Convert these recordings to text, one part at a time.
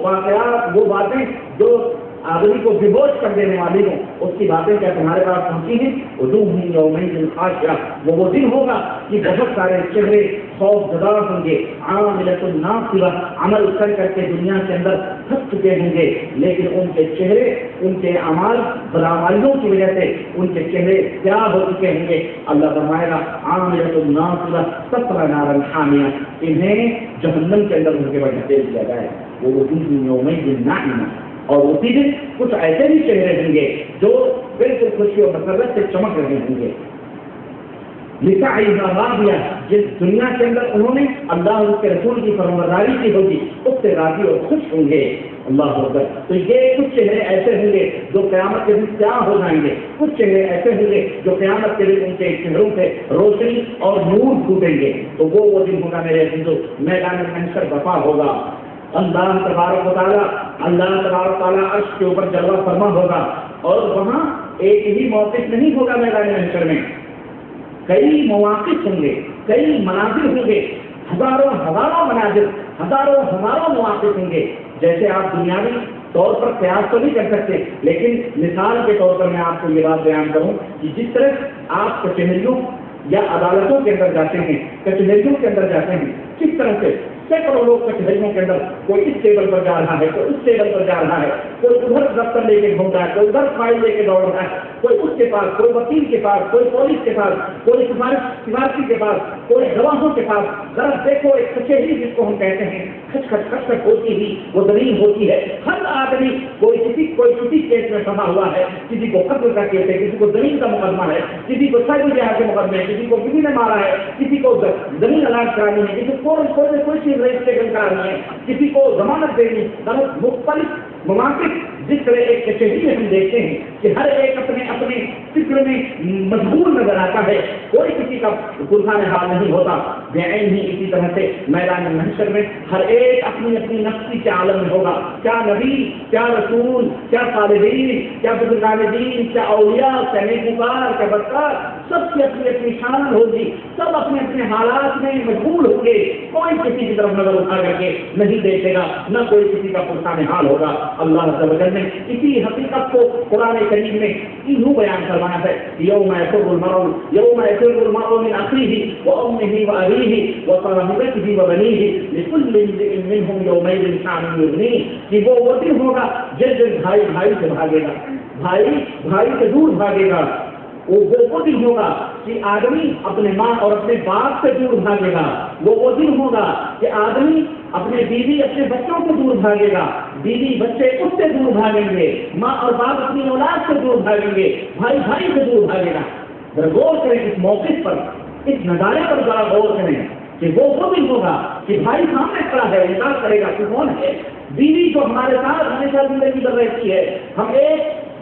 واقعات، وہ باتیں جو آدمی کو بےہوش کر دینے والی ہوں، اس کی باتیں کیا تمہارے پاس پہنچی ہیں؟ وجوہ یومئذ خاشعہ، وہ دن ہوگا کہ بہت سارے چہرے خوف زدہ ہوں گے، عاملۃ ناصبہ، عمل کر کر کے دنیا کے اندر تھک چکے ہوں گے، لیکن ان کے چہرے، ان کے اعمال بدعمالیوں کی وجہ سے ان کے چہرے کیا ہو چکے ہوں گے؟ اللہ فرمائے گا عاملۃ ناصبہ تصلی نارا حامیہ، انہیں جہنم کے اندر ان کے بعد دھکیل دیا جائے. وہ وجوہ یومئذ ناعمہ، اور اسی دن کچھ ایسے بھی چہرے ہوں گے جو بالکل خوشی اور مسرت سے چمک رہے ہوں گے. لسعیہا راضیہ، جس دنیا کے اندر انہوں نے اللہ اور اس کے رسول کی فرمانبرداری کی ہوگی اس سے راضی اور خوش ہوں گے. اللہ اکبر. تو یہ کچھ چہرے ایسے ہوں گے جو قیامت کے دن کیا ہو جائیں گے. کچھ چہرے ایسے ہوں گے جو قیامت کے دن ان کے چہروں سے روشنی اور نور پھوٹیں گے. تو وہ دن ہوگا میرے عزیزو، میدان محشر برپا ہوگا. اللہ تبارک و تعالیٰ عرش کے اوپر جلوہ فرما ہوگا، اور وہاں ایک ہی موقف نہیں ہوگا میدان محشر میں، کئی مواقف ہوں گے، کئی مناظر ہوں گے، ہزاروں مناظر، ہزاروں مواقف ہوں گے. جیسے آپ دنیاوی طور پر قیاس تو نہیں کر سکتے، لیکن مثال کے طور پر میں آپ کو یہ بات بیان کروں کہ جس طرح آپ کچہریوں یا عدالتوں کے اندر جاتے ہیں، کچہریوں کے اندر جاتے ہیں، کس طرح سے سینکڑوں لوگ کچہریوں کے اندر، کوئی اس ٹیبل پر جا رہا ہے، کوئی اس ٹیبل پر جا رہا ہے، کوئی ادھر دفتر لے کے گھوم رہا ہے، کوئی ادھر فائل لے کے دوڑ رہا ہے، کوئی اس کے پاس، کوئی وکیل کے پاس، کوئی پولیس کے پاس، کوئی سفارشی کے پاس، کوئی گواہوں کے پاس. ذرا دیکھو ایک کچہری جس کو ہم کہتے ہیں کھچ کھچ ہوتی ہی وہ زمین ہوتی ہے. ہر آدمی کوئی کسی کیس میں پھنسا ہوا ہے، کسی کو قتل کا کیس ہے، کسی کو زمین کا مقدمہ ہے، کسی کو سائبر جہاد کے مقدمے ہے، کسی کو کسی نے مارا ہے، کسی کو زمین علاج کرانی ہے، کسی کو کوئی چیز رجسٹریشن کرانی ہے، کسی کو ضمانت دینی. مختلف مواقع جس طرح ایک کچہری میں ہم دیکھتے ہیں کہ ہر ایک اپنے اپنے فکر میں مشغول نظر آتا ہے، کوئی کسی کا پرسان حال نہیں ہوتا. بعین ہی اسی طرح سے میدان محشر میں ہر ایک اپنی اپنی نفسی کے عالم میں ہوگا. کیا نبی، کیا رسول، کیا صالحین، کیا بزرگان دین، کیا اولیاء، کیا نیکوکار، کیا بدکار، سب کی اپنی اپنی شان ہوگی، سب اپنے اپنے حالات میں مشغول ہوں گے. کوئی کسی کی طرف نظر اٹھا کر کے نہیں دیکھے گا، نہ کوئی کسی کا پرسان حال ہوگا. اللہ عز و جل نے اسی حقیقت کو قرآن کریم میں یوں بیان کروایا ہے. یوم یفر المرء من اخیہ وامہ وابیہ وصاحبتہ وبنیہ لکل امرئ منہم یومئذ شأن یغنیہ. کہ وہ دن ہوگا جس دن بھائی سے بھاگے گا، بھائی سے دور بھاگے گا. وہ دن ہوگا کہ آدمی اپنے ماں اور اپنے باپ سے دور بھاگے گا. وہ دن ہوگا کہ آدمی اپنے بیوی اپنے بچوں سے دور بھاگے گا، بیوی بچے اس سے دور بھاگیں گے، ماں اور باپ اپنی اولاد سے دور بھاگیں گے، بھائی سے دور بھاگے گا. ذرا غور کریں اس موقف پر، اس نظارے پر ذرا غور کریں کہ وہ دن ہوگا کہ بھائی سامنے کھڑا ہے، انکار کرے گا کہ کون ہے. بیوی جو ہمارے ساتھ ہمیشہ زندگی کر رہتی ہے،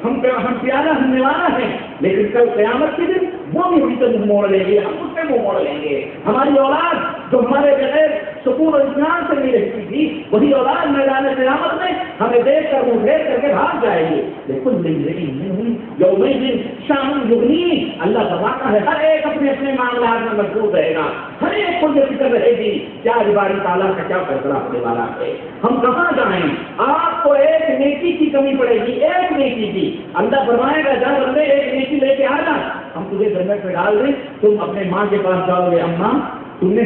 ہم پیارا، ہم نوانا ہے، لیکن کل قیامت کے دن وہ بھی ہم سے منہ موڑ لیں گے، ہم اس سے منہ موڑ لیں گے. ہماری اولاد جو ہمارے بغیر سکون اور اطمینان سے نہیں رہتی تھی، وہی اولاد میدان قیامت میں ہمیں دیکھ کر منہ پھیر کر کے بھاگ جائے گی. لیکن یومئذ شأن یغنیہ. اللہ فرماتا ہے ہر ایک اپنے اپنے معاملات میں مشغول رہے گا، ہر ایک کو یہ فکر رہے گی کیا باری تعالیٰ کا کیا فیصلہ ہونے والا ہے، ہم کہاں جائیں. آپ کو ایک نیکی کی کمی پڑے گی، ایک نیکی کی. اللہ فرمائے گا جا بندے ایک نیکی لے کے آ جا، ہم تجھے جنت میں ڈال دیں. تم اپنے ماں کے پاس جاؤ گے، اماں تم نے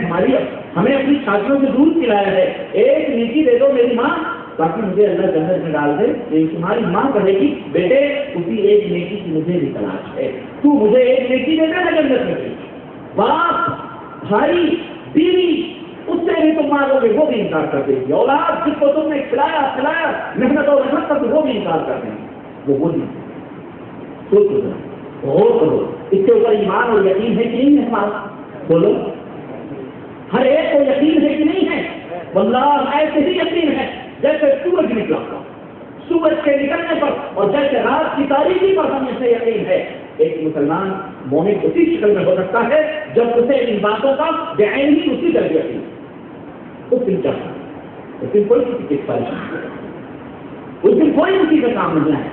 ہمیں اپنی شادیوں سے دور کھلایا ہے، ایک نیکی دے دو میری ماں تاکہ مجھے اللہ جنت میں ڈال دے. لیکن تمہاری ماں کہے گی بیٹے اسی ایک نیکی کی مجھے بھی تلاش ہے، تو مجھے ایک نیکی دے دے نا جنت میں. باپ، بھائی، بیوی، اس سے بھی تم مانگو گے وہ بھی انکار کر دے گی. اولاد جس کو تم نے کھلایا محنت اور محنت کر وہ بھی انکار کر دیں گے. وہ دن سوچو غور کرو، اس کے اوپر ایمان اور یقین ہے کہ نہیں ہے ہمارا؟ بولو، ہر ایک کو یقین ہے کہ نہیں ہے؟ واللہ ایسے ہی یقین ہے جیسے سورج نکلا، سورج کے نکلنے پر اور جیسے رات کی تاریکی پر ہمیں سے یقین ہے. ایک مسلمان مومن اسی شکل میں ہو سکتا ہے جب اسے ان باتوں کا بعین ہی اسی طرح یقین اس دن چاہتا ہے. اس دن کوئی کسی کی پریشانی نہیں، اس دن کوئی کسی کا کام نہیں ہے.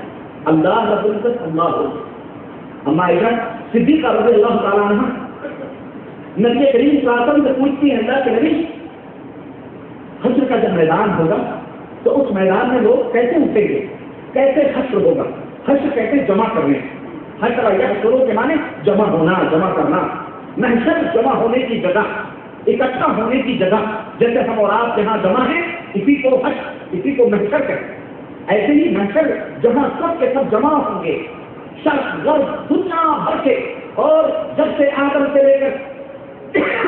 اللہ رب العزت اللہ ہو. اما عائشہ صدیقہ رضی اللہ تعالیٰ عنہ نبی کریم صلی اللہ علیہ وسلم سے پوچھتی ہے اللہ کے نبی حشر کا جب میدان ہوگا تو اس میدان میں لوگ کیسے اٹھیں گے، کیسے حشر ہوگا، حشر کیسے جمع کرنے، حشر یحشر کے معنی جمع ہونا، جمع کرنا، محشر جمع ہونے کی جگہ، اکٹھا ہونے کی جگہ، جیسے ہم اور آپ یہاں جمع ہیں اسی کو حشر، اسی کو محشر کہتے ہیں۔ ایسے ہی محشر جہاں سب کے سب جمع ہوں گے، شرق غرب دنیا بھر کے، اور جب سے آدم سے لے کر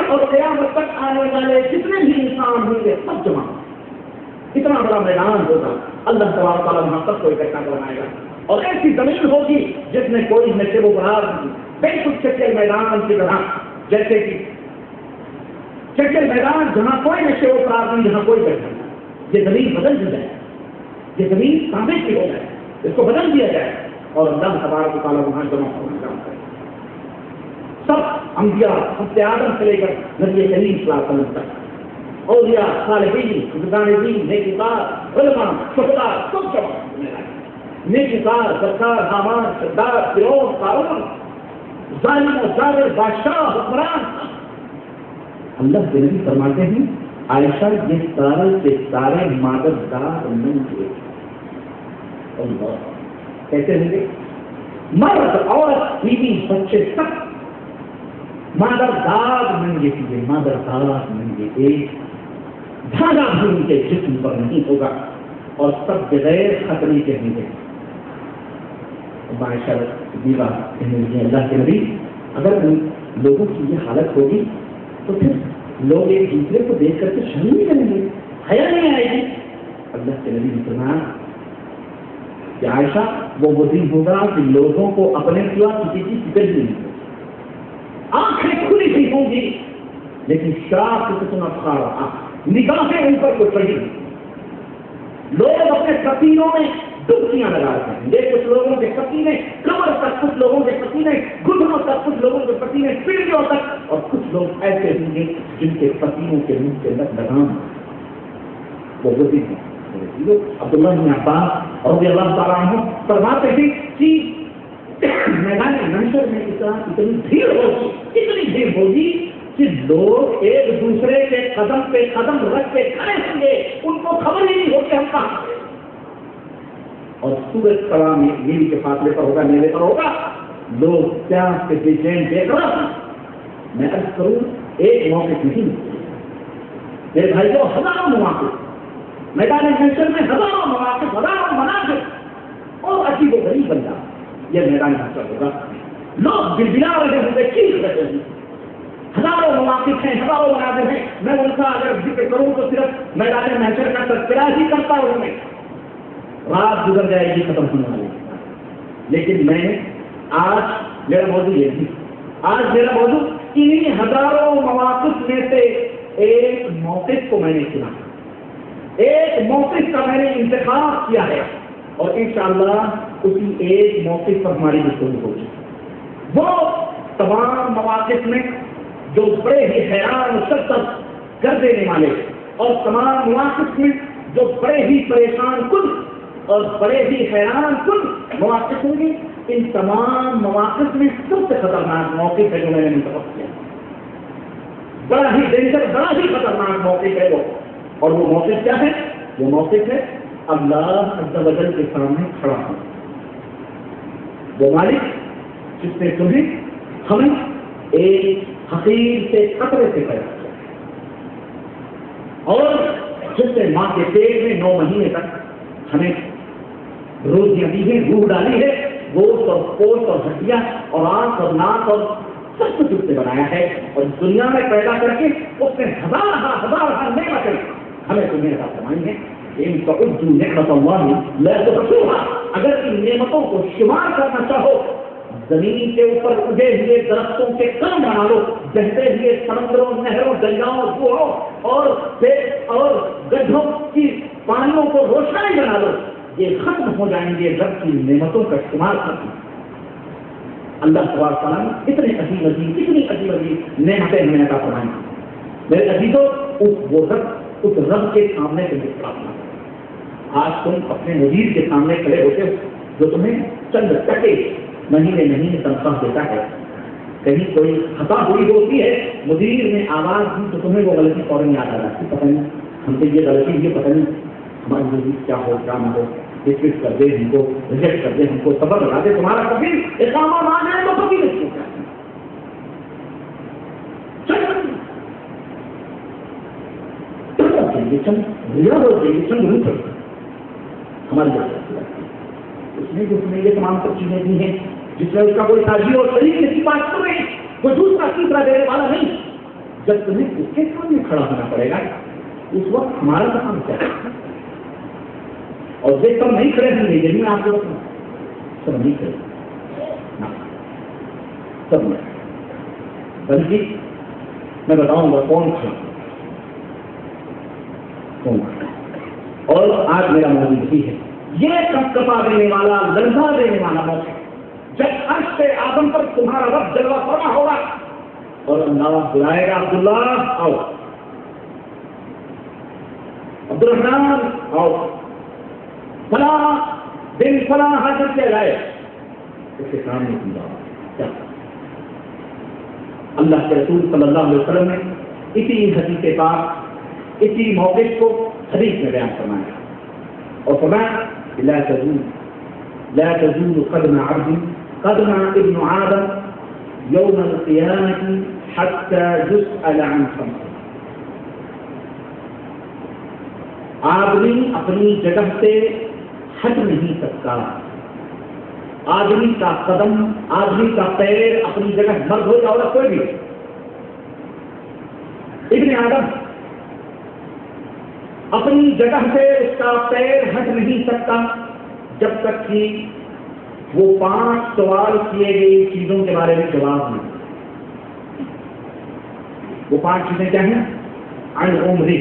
اور قیامت تک آنے والے جتنے بھی انسان ہوں گے سب جمع ہوں گے۔ اتنا بڑا میدان ہوگا، اللہ تبارک و تعالیٰ وہاں سب کو اکٹھا کرائے گا، اور ایسی زمین ہوگی جس میں کوئی نشے و قرار نہیں، بالکل چکر میدان کی طرح، جیسے کہ چکر میدان جہاں کوئی نشے و قرار نہیں، جہاں کوئی بیٹھا نہیں۔ یہ زمین بدل دی جائے، یہ زمین تانبے کی ہو جائے، اس کو بدل دیا جائے، اور اللہ تبارک و تعالیٰ وہاں جمع ہونے کا کام کرے۔ سب انبیاء حضرت آدم سے لے کر نبی کریم صلی اللہ علیہ وسلم تک، اولیاء، صالحین، بزرگان نیکوکار، علماء، شہداء، سب جمع ہونے لگے۔ نیکوکار، سرکار، حامان، شداد، فرعون، قارون، ظالم و ظالم، بادشاہ، حکمران، اللہ کے نبی فرماتے ہیں عائشہ یہ سارے کے سارے مادردار نہیں ہوئے۔ اللہ کیسے ہوں گے؟ مرد، عورت، بیوی، بچے سب مادردار ننگے ہوئے، مادردار ننگے، ایک دھاگا بھی ان کے جسم پر نہیں ہوگا، اور سب بغیر خطرے کے ہوں گے۔ عائشہ بیوہ کہنے لگی اللہ کے نبی اگر لوگوں کی یہ حالت ہوگی تو پھر لوگ ایک دوسرے کو دیکھ کر کے شرم نہیں کریں گے، حیا نہیں آئے گی۔ اللہ کے نبی نے فرمایا کہ عائشہ وہ دن ہوگا کہ لوگوں کو اپنے سوا کسی کی فکر ہی نہیں ہوگی، آنکھیں کھلی ہوئی ہوں گی لیکن شاخ کتنا کھا رہا، نگاہیں ان پر کو چڑھی، لوگ اپنے کتینوں میں ڈبکیاں لگاتے ہیں، یہ کچھ لوگوں کے پسینے کمر تک، کچھ لوگوں کے پسینے گھٹنوں تک، کچھ لوگوں کے پسینے پیڑھیوں تک، اور کچھ لوگ ایسے ہوں گے جن کے پسینوں کے منہ کے اندر لگام وہ بھی ہیں۔ عبداللہ بن عباس رضی اللہ تعالیٰ عنہ فرماتے ہیں کہ میدان محشر میں اتنی بھیڑ ہوگی، اتنی بھیڑ ہوگی کہ لوگ ایک دوسرے کے قدم پہ قدم رکھ کے کھڑے ہوں گے، ان کو خبر ہی نہیں ہوگی ہم کہاں ہیں، اور سورج کڑا میں میری کے فاصلے پر ہوگا، میرے پر ہوگا، لوگ پیاس کے بے چین دیکھ رہا ہوں۔ میں عرض کروں ایک موقع نہیں میرے بھائی کو، ہزاروں مواقع میدان محشر میں، ہزاروں مواقع، ہزاروں مناظر، اور عجیب و غریب بن جاتا یہ میدان محشر ہوگا، لوگ بلبلا رہے ہوں گے، چیخ رہے ہوں گے، ہزاروں مواقف ہیں، ہزاروں مناظر ہیں، میں ان کا اگر ذکر کروں تو صرف میدان محشر کا تذکرہ ہی کرتا ہوں، میں رات گزر جائے گی ختم ہونے والی، لیکن میں آج میرا موضوع یہ تھی، آج میرا موضوع انہی ہزاروں مواقف میں سے ایک موقف کو میں نے چنا، ایک موقف کا میں نے انتخاب کیا ہے، اور انشاءاللہ اسی ایک موقف پر ہماری گفتگو ہوگی۔ وہ تمام مواقف میں جو بڑے ہی حیران و شدت کر دینے والے، اور تمام مواقف میں جو بڑے ہی پریشان کن اور بڑے ہی حیران کن مواقف ہوں گے، ان تمام مواقف میں سب سے خطرناک موقف ہے جو میں نے منتخب کیا، بڑا ہی ڈینجر، بڑا ہی خطرناک موقف ہے وہ، اور وہ موقف کیا ہے؟ وہ موقف ہے اللہ عز و جل کے سامنے کھڑا ہوں، وہ مالک جس نے تمہیں ہمیں ایک حقیر سے خطرے سے پیدا کیا، اور جس نے ماں کے پیٹ میں 9 مہینے تک ہمیں روزیاں دی ہیں، روح ڈالی ہے، گوشت اور پوست اور ہڈیاں اور آنکھ اور ناک اور سب کچھ اس نے بنایا ہے، اور دنیا میں پیدا کر کے اس نے ہزار نعمتیں ہمیں تمہیں عطا فرمائی ہیں۔ ان تعدوا نعمت اللہ لا تحصوها، اگر ان نعمتوں کو شمار کرنا چاہو، زمین کے اوپر اگے ہوئے درختوں کے کم بنا لو، بہتے ہوئے سمندروں، نہروں، دریاؤں، کنووں اور گڈھوں کی پانیوں کو روشنائی بنا لو، یہ ختم ہو جائیں گے رب کی نعمتوں کا شمار کرنا۔ اللہ تبارک تعالیٰ نے اتنی عجیب نعمتیں ہمیں عطا فرمائیں۔ میرے عزیزوں، اس رب کے سامنے سے مقابلہ، آج تم اپنے مدیر کے سامنے کھڑے ہوتے ہو جو تمہیں چند ٹکے مہینے تنخواہ دیتا ہے، کہیں کوئی خطا ہوئی ہوتی ہے، مدیر نے آواز دی تو تمہیں وہ غلطی فوراً یاد آ جاتی، پتہ نہیں ہم سے یہ غلطی، یہ پتہ نہیں ہماری زندگی کیا ہو کیا نہ ہو، ڈسمس کر دے ہم کو، ریجیکٹ کر دے ہم کو، صبر لگا دے، تمہارا کبھی اقامہ نہ جائے تو کبھی نہیں چھوٹا ہماری اس نے جو یہ تمام سب چیزیں دی ہیں، جس میں اس کا کوئی سازی اور شریک کی بات تو نہیں، کوئی دوسرا تیسرا دینے والا نہیں، جب تمہیں اس کے سامنے کھڑا ہونا پڑے گا اس وقت ہمارا کام کیا ہے؟ اور یہ سب نہیں کھڑے ہوں گے، یعنی میں آپ کو سب نہیں کھڑے، سب نہیں، بلکہ میں بتاؤں گا کون کھڑا کون کھڑا۔ اور آج میرا موضوع یہی ہے، یہ کپ کپا دینے والا، لرزا دینے والا موقع جب عرش سے آدم پر تمہارا رب جلوہ فرما ہوگا اور اللہ بلائے گا، عبداللہ آؤ، عبدالرحمان آؤ، فلاں دن فلاں حاضر کیا جائے، اس کے سامنے کی بات کیا؟ اللہ کے رسول صلی اللہ علیہ وسلم نے اسی حدیث پاک، اسی موقف کو حدیث میں بیان فرمایا اور فرمایا لا تزول قدم عبد قدم ابن آدم یوم القیامة حتى يسأل عن خمس۔ آدمی اپنی جگہ سے ہٹ نہیں سکتا، آدمی کا قدم، آدمی کا پیر اپنی جگہ، مرد ہو یا عورت کوئی بھی، ابن آدم اپنی جگہ سے اس کا پیر ہٹ نہیں سکتا جب تک کہ وہ 5 سوال کیے گئی چیزوں کے بارے میں جواب نہیں۔ وہ 5 چیزیں کیا ہیں؟ عن عمری،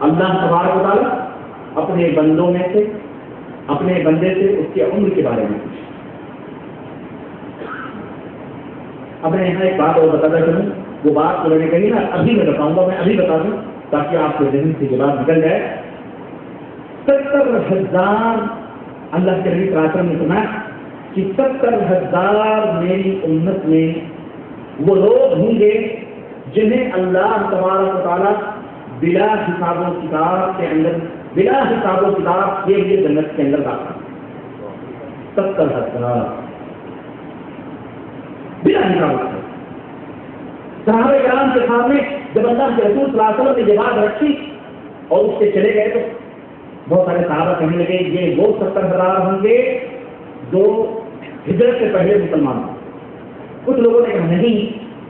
اللہ تبارک و تعالیٰ اپنے بندوں میں سے، اپنے بندے سے اس کی عمر کے بارے میں پوچھے۔ اب میں یہاں ایک بات اور بتاتا چلوں، وہ بات تو میں نے کہی نا، ابھی میں بتاؤں گا، میں ابھی بتا دوں تاکہ آپ کے ذہن سے یہ بات نکل جائے۔ 70,000 اللہ کے نبی صلی اللہ علیہ وسلم نے سنا کہ 70,000 میری امت میں وہ لوگ ہوں گے جنہیں اللہ تبارک و تعالیٰ بلا حساب و کتاب کے اندر، بلا حساب و کتاب کے لیے جنت کے اندر داخل، 70,000 بلا حساب۔ صحابہ کرام کے سامنے جب اللہ کے رسول صلی اللہ علیہ وسلم نے یہ بات رکھی اور اس سے چلے گئے تو بہت سارے صحابہ کہنے لگے یہ وہ 70,000 ہوں گے جو ہجرت سے پہلے مسلمان ہوں۔ کچھ لوگوں نے کہا نہیں،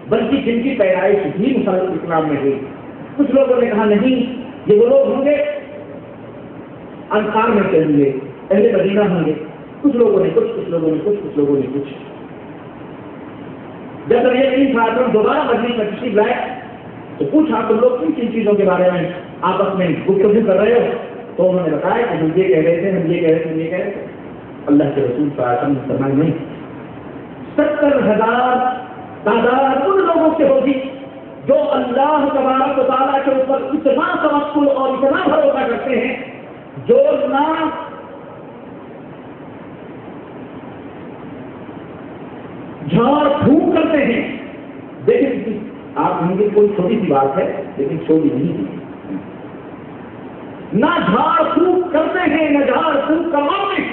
بلکہ جن کی پیدائش بھی مسلمان اسلام میں ہوئی۔ کچھ لوگوں نے کہا نہیں، یہ وہ لوگ ہوں گے انصار میں سے ہوں گے، اہل مدینہ ہوں گے۔ کچھ لوگوں نے کچھ لوگوں نے لوگوں نے کچھ۔ جب یہ 3 سال دوبارہ مجلس میں تشریف لائے تو پوچھا تم لوگ کن چیزوں کے بارے میں آپس میں گفتگو کر رہے ہو؟ تو انہوں نے بتایا کہ ہم یہ کہہ رہے تھے، ہم یہ کہہ رہے تھے، ہم یہ کہہ رہے تھے۔ اللہ کے رسول صلی اللہ علیہ وسلم نے فرمایا نہیں، 70,000 تعداد ان لوگوں سے ہوگی جو اللہ تبارک و تعالیٰ کے اوپر اتنا توکل اور اتنا بھروسہ کرتے ہیں، جو نہ جھاڑ پھونک کرتے ہیں۔ دیکھیں آپ کہیں گے کوئی چھوٹی سی بات ہے، لیکن چھوٹی نہیں ہے۔ نہ جھاڑ پھونک کرتے ہیں، نہ جھاڑ پھونک کرواتے ہیں۔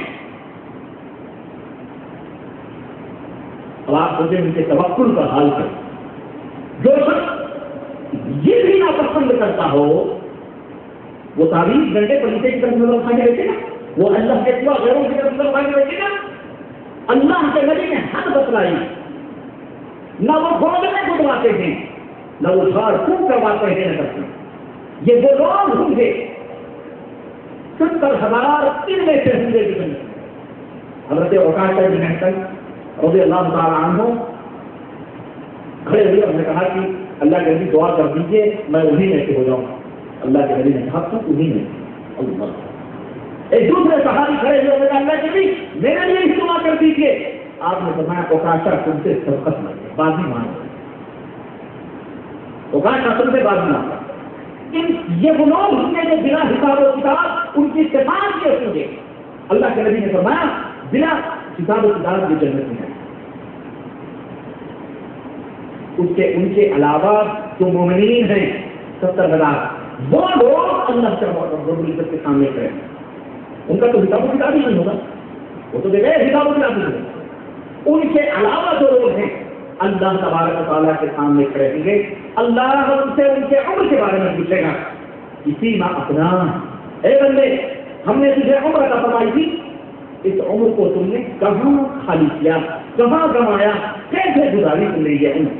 اب آپ سوچیں ان کے توکل کا حال ہے۔ جو شخص یہ بھی ناپسند کرتا ہو وہ 24 گھنٹے پلیتے کی طرف نظر اٹھا کے بیٹھے گا، وہ اللہ کے سوا غیروں کی طرف نظر اٹھا کے بیٹھے گا۔ اللہ کے نبی نے حد بتلائی، نہ وہ گھوڑے گدواتے ہیں، نہ وہ جھاڑ پھونک کرواتے ہیں، نہ کرتے ہیں۔ یہ وہ لوگ ہوں گے 70,000 ان میں سے ہوں گے جنت۔ حضرت عکاشہ بن محصن رضی اللہ تعالیٰ عنہ کھڑے ہوئے، ہم نے کہا کہ اللہ کے نبی دعا کر دیجیے میں انہیں میں سے ہو جاؤں۔ اللہ کے نبی نے کہا تم انہیں میں۔ اللہ ایک دوسرے صحابی کھڑے ہوئے، میں اللہ کے نبی میرے لیے ہی دعا کر دیجیے۔ آپ نے فرمایا عکاشہ تم سے سبقت مانگے، بازی مانگے، عکاشہ تم سے بازی مانگا۔ یہ وہ لوگ ہوں گے جو بنا حساب و کتاب ان کی صفات کے ہوں گے۔ اللہ کے نبی نے فرمایا بنا حساب و کتاب کی جنت میں ہے۔ ان کے علاوہ جو مومنین ہیں 70,000، وہ لوگ اللہ کے رب العزت کے سامنے کریں، ان کا تو حساب و کتاب ہی نہیں ہوگا، وہ تو بغیر حساب و کتاب نہیں ہوگا۔ ان کے علاوہ جو لوگ ہیں اللہ تبارک و تعالیٰ کے سامنے کھڑے ہوں گے، اللہ ان سے ان کے عمر کے بارے میں پوچھے گا، کسی میں اپنا اے بندے ہم نے تجھے عمر عطا فرمائی تھی، اس عمر کو تم نے کہاں خالی کیا، کہاں گنوایا، کیسے گزاری تم نے یہ عمر؟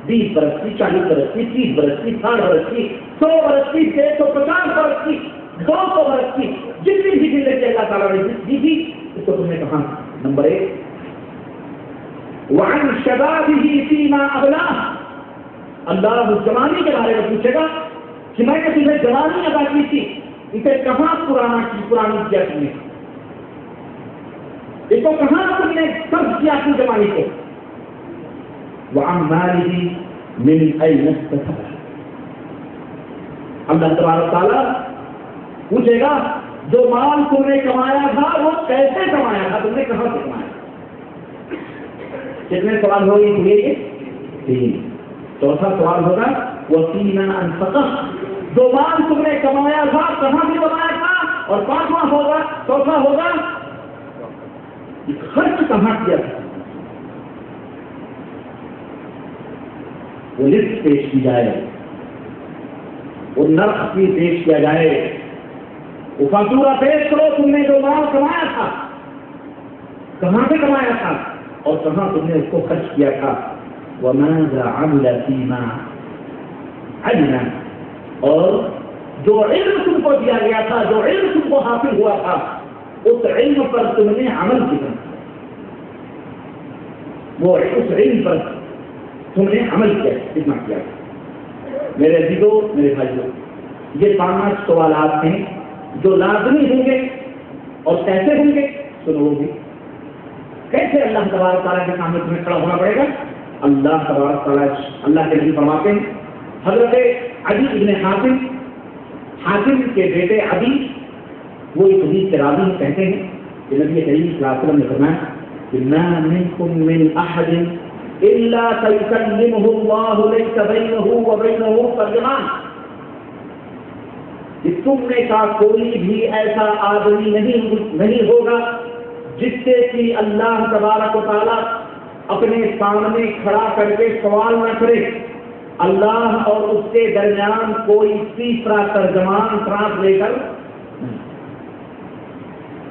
20 برس کی، 40 برس کی، 30 برس کی، 60 برس کی، 100 برس کی، 150 برس کی، 200 برس کی، جتنی بھی زندگی اللہ تعالیٰ نے دی تھی اس کو تم نے کہاں؟ نمبر 1 وعن شبابه فيما ابلاه، اللہ اس جوانی کے بارے میں پوچھے گا کہ میں نے تمہیں جوانی عطا کی تھی، اسے کہاں پرانی کیا تم نے، اس کو کہاں تم نے صرف کیا اپنی جوانی کو؟ وعن ماله من اين اكتسبه، اللہ تبارک تعالیٰ پوچھے گا جو مال تم نے کمایا تھا وہ کیسے کمایا تھا، تم نے کہاں سے کمایا؟ کتنے سوال ہوگی یہ؟ 3۔ چوتھا سوال ہوگا وفیما انفقه، جو مال تم نے کمایا تھا کہاں سے کمایا تھا؟ اور 5واں ہوگا، چوتھا ہوگا خرچ کہاں کیا تھا؟ وہ لسٹ پیش کی جائے، وہ نرخ بھی پیش کیا جائے، وہ فاتورہ پیش کرو، تم نے جو مال کمایا تھا کہاں سے کمایا تھا اور کہاں تم نے اس کو خرچ کیا تھا۔ وَمَاذَا عَمِلَ فِيمَا عَلِمَ، اور جو علم تم کو دیا گیا تھا، جو علم تم کو حاصل ہوا تھا، اس علم پر تم نے عمل کیا، وہ اس علم پر تم نے عمل کیا، کتنا کیا؟ میرے عزیزوں، میرے بھائیوں، یہ 5 سوالات ہیں جو لازمی ہوں گے، اور کیسے ہوں گے سنو بھی۔ کیسے اللہ تبارک تعالیٰ کے سامنے تمہیں کھڑا ہونا پڑے گا؟ اللہ تبارک تعالیٰ، اللہ کے نبی فرماتے ہیں، حضرت عدی ابن حاتم کے بیٹے عدی وہ اس حدیث کے راوی کہتے ہیں کہ نبی کریم صلی اللہ علیہ وسلم نے فرمایا کہ ما منکم من احد الا سيكلمه الله ليس بينه وبينه ترجمان، کہ تم میں کا کوئی بھی ایسا آدمی نہیں ہوگا جس سے کہ اللہ تبارک و تعالیٰ اپنے سامنے کھڑا کر کے سوال نہ کرے، اللہ اور اس کے درمیان کوئی تیسرا ترجمان ٹرانسلیٹر۔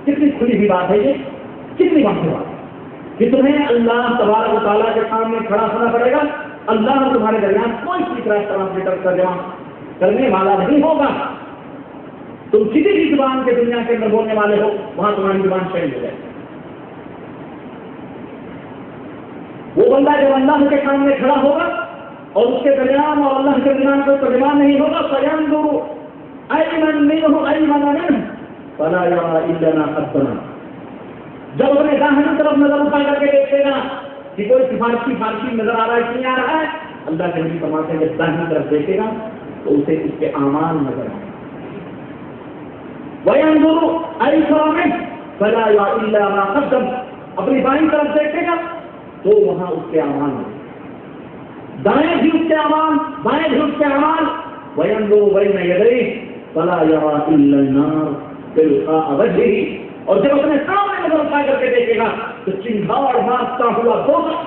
کتنی کھلی ہوئی بات ہے یہ، کتنی واضح بات ہے کہ تمہیں اللہ تبارک و تعالیٰ کے سامنے کھڑا ہونا پڑے گا، اللہ اور تمہارے درمیان کوئی تیسرا ٹرانسلیٹر ترجمہ کرنے والا نہیں ہوگا۔ تم کسی بھی زبان کے دنیا کے اندر بولنے والے ہو، وہاں تمہاری زبان شامل ہو جائے۔ وہ بندہ جب اللہ کے سامنے کھڑا ہوگا اور اس کے درمیان اور اللہ کے درمیان کوئی ترجمان نہیں ہوگا، فَيَنْظُرُ أَيْمَنْ مِنْهُ أَيْمَنَ مِنْهُ فَلَا يَرَى إِلَّا مَا قَدَّمَ، جب اپنے داہنی طرف نظر اٹھا کر کے دیکھے گا کہ کوئی سفارشی نظر آ رہا ہے کہ نہیں آ رہا ہے، اللہ کے نبی فرماتے ہیں جب داہنی طرف دیکھے گا تو اسے اس کے اعمال نظر آئیں گے۔ وَيَنْظُرُ أَيْسَرَ مِنْهُ فَلَا يَرَى إِلَّا مَا قَدَّمَ، اپنی بائیں طرف دیکھے گا تو وہاں اس کے اعمال ہیں، دائیں بھی اس کے اعمال، بائیں بھی اس کے اعمال۔ وَيَنْظُرُ بَيْنَ يَدَيْهِ فَلَا يَرَى إِلَّا النَّارَ تِلْقَاءَ وَجْهِهِ، اور جب اپنے سامنے نظر اٹھا کر کے دیکھے گا تو چنگھاڑ مارتا ہوا دوزخ،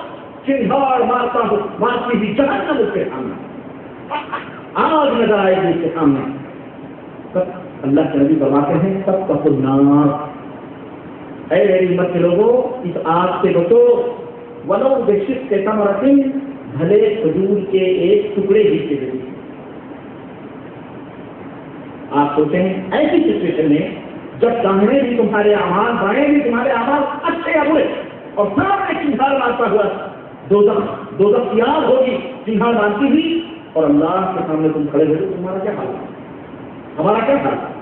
چنگھاڑ مارتی ہوئی جہنم اس کے سامنے، آگ نظر آئے گی اس کے سامنے۔ تب اللہ کے نبی فرماتے ہیں فاتقوا النار، اے میری امت کے لوگوں اس آگ سے بچو، ولو بشق تمرۃ، بھلے کھجور کے ایک ٹکڑے ہی کے ذریعے۔ آپ سوچیں ایسی سچویشن میں جب داہنے بھی تمہارے اعمال، بائیں بھی تمہارے اعمال اچھے یا برے، اور سامنے چنگھاڑ مارتا ہوا دوزخ کی آگ ہوگی چنگھاڑ مارتی ہوئی، اور اللہ کے سامنے تم کھڑے ہوئے تو تمہارا کیا حال ہے، ہمارا کیا حال ہے؟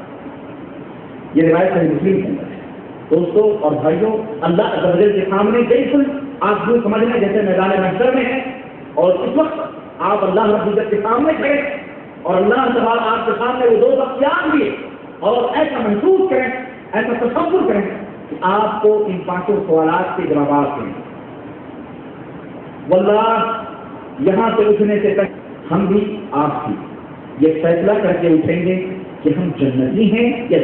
یہ روایت صحیح مسلم کے اندر ہے۔ دوستوں اور بھائیوں، اللہ عز و جل کے سامنے بالکل آپ جو سمجھنا جیسے میدان محشر میں ہے، اور اس وقت آپ اللہ رب العزت کے سامنے کھڑے اور اللہ تعالیٰ آپ کے سامنے وہ دوزخ کی آگ دیے، اور ایسا محسوس کریں، ایسا تصور کریں کہ آپ کو ان 5 سوالات کے جوابات دیں۔ واللہ یہاں سے اٹھنے سے پہلے ہم بھی آپ بھی یہ فیصلہ کر کے اٹھیں گے کہ ہم جنتی ہیں یا